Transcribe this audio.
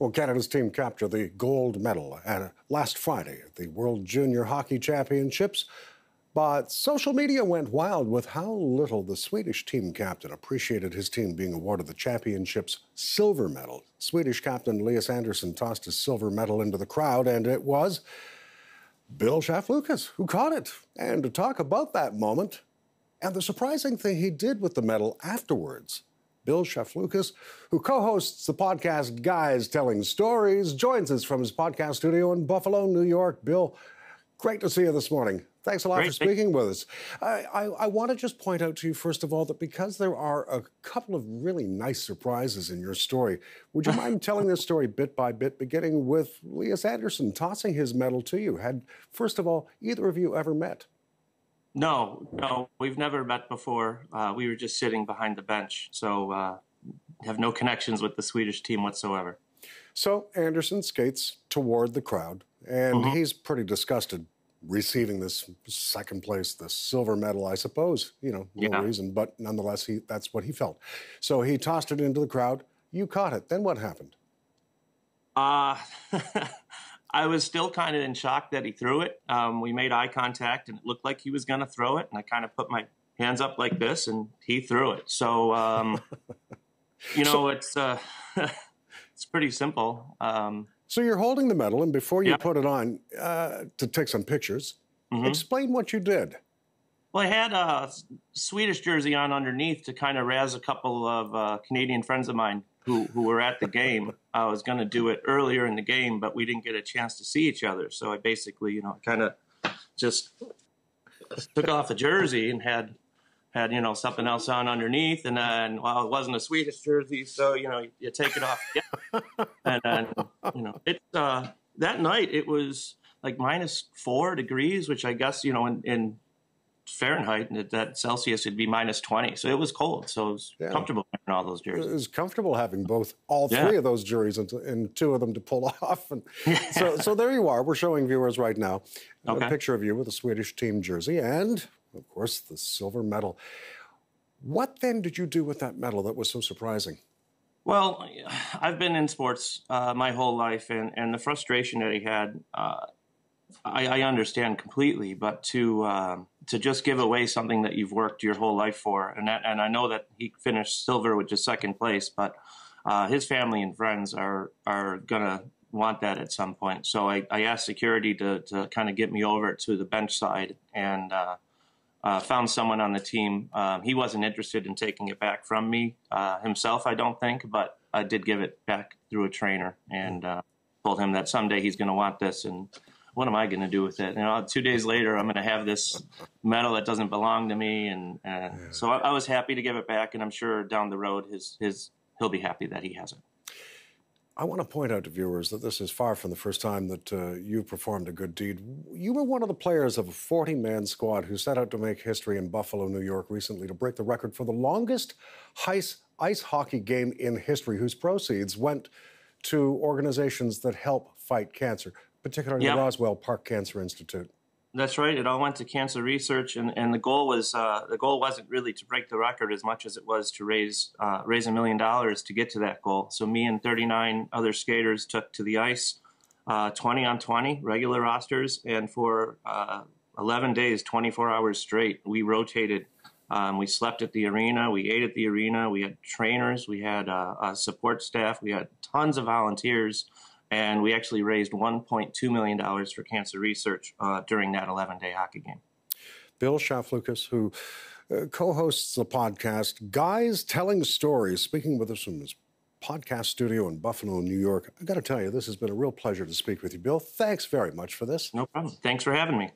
Well, Canada's team captured the gold medal last Friday at the World Junior Hockey Championships. But social media went wild with how little the Swedish team captain appreciated his team being awarded the championship's silver medal. Swedish captain Elias Andersson tossed his silver medal into the crowd, and it was Bill Shaflucas who caught it. And to talk about that moment and the surprising thing he did with the medal afterwards, Bill Shaflucas, who co-hosts the podcast Guys Telling Stories, joins us from his podcast studio in Buffalo, New York. Bill, great to see you this morning. Thanks a lot for speaking with us. I want to just point out to you, first of all, that because there are a couple of really nice surprises in your story, would you mind telling this story bit by bit, beginning with Elias Andersson tossing his medal to you? Had, first of all, either of you ever met? No, we've never met before. We were just sitting behind the bench, so have no connections with the Swedish team whatsoever. So Andersson skates toward the crowd, and he's pretty disgusted receiving this second place, the silver medal, I suppose. You know, no reason, but nonetheless, that's what he felt. So he tossed it into the crowd. You caught it. Then what happened? I was still kind of in shock that he threw it. We made eye contact, and it looked like he was going to throw it. And I kind of put my hands up like this, and he threw it. So, you know, it's pretty simple. So you're holding the medal, and before you put it on to take some pictures, explain what you did. Well, I had a Swedish jersey on underneath to kind of razz a couple of Canadian friends of mine who were at the game. I was going to do it earlier in the game, but we didn't get a chance to see each other. So I basically, you know, kind of just took off the jersey and had you know, something else on underneath. And then, well, it wasn't a Swedish jersey, so, you know, you take it off. And then, you know, that night it was like -4 degrees, which I guess, you know, in Fahrenheit, and that Celsius, it'd be -20. So it was cold. So it was comfortable wearing all those jerseys. It was comfortable having all three of those jerseys and two of them to pull off. And so there you are. We're showing viewers right now a picture of you with a Swedish team jersey and, of course, the silver medal. What then did you do with that medal that was so surprising? Well, I've been in sports my whole life, and the frustration that he had, I understand completely. But to just give away something that you've worked your whole life for, and I know that he finished silver, which is second place, but his family and friends are gonna want that at some point. So I asked security to kind of get me over to the bench side, and found someone on the team. He wasn't interested in taking it back from me himself, I don't think, but I did give it back through a trainer and told him that someday he's going to want this, and what am I going to do with it? You know, 2 days later, I'm going to have this medal that doesn't belong to me, and so I was happy to give it back, and I'm sure down the road he'll be happy that he has it. I want to point out to viewers that this is far from the first time that you performed a good deed. You were one of the players of a 40-man squad who set out to make history in Buffalo, New York recently to break the record for the longest ice hockey game in history, whose proceeds went to organizations that help fight cancer, particularly the Roswell Park Cancer Institute. That's right. It all went to cancer research, and the goal wasn't really to break the record as much as it was to raise $1 million to get to that goal. So me and 39 other skaters took to the ice, 20 on 20 regular rosters, and for 11 days, 24 hours straight, we rotated. We slept at the arena, we ate at the arena, we had trainers, we had support staff, we had tons of volunteers. And we actually raised $1.2 million for cancer research during that 11-day hockey game. Bill Shaflucas, who co-hosts the podcast Guys Telling Stories, speaking with us from his podcast studio in Buffalo, New York. I got to tell you, this has been a real pleasure to speak with you, Bill. Thanks very much for this. No problem. Thanks for having me.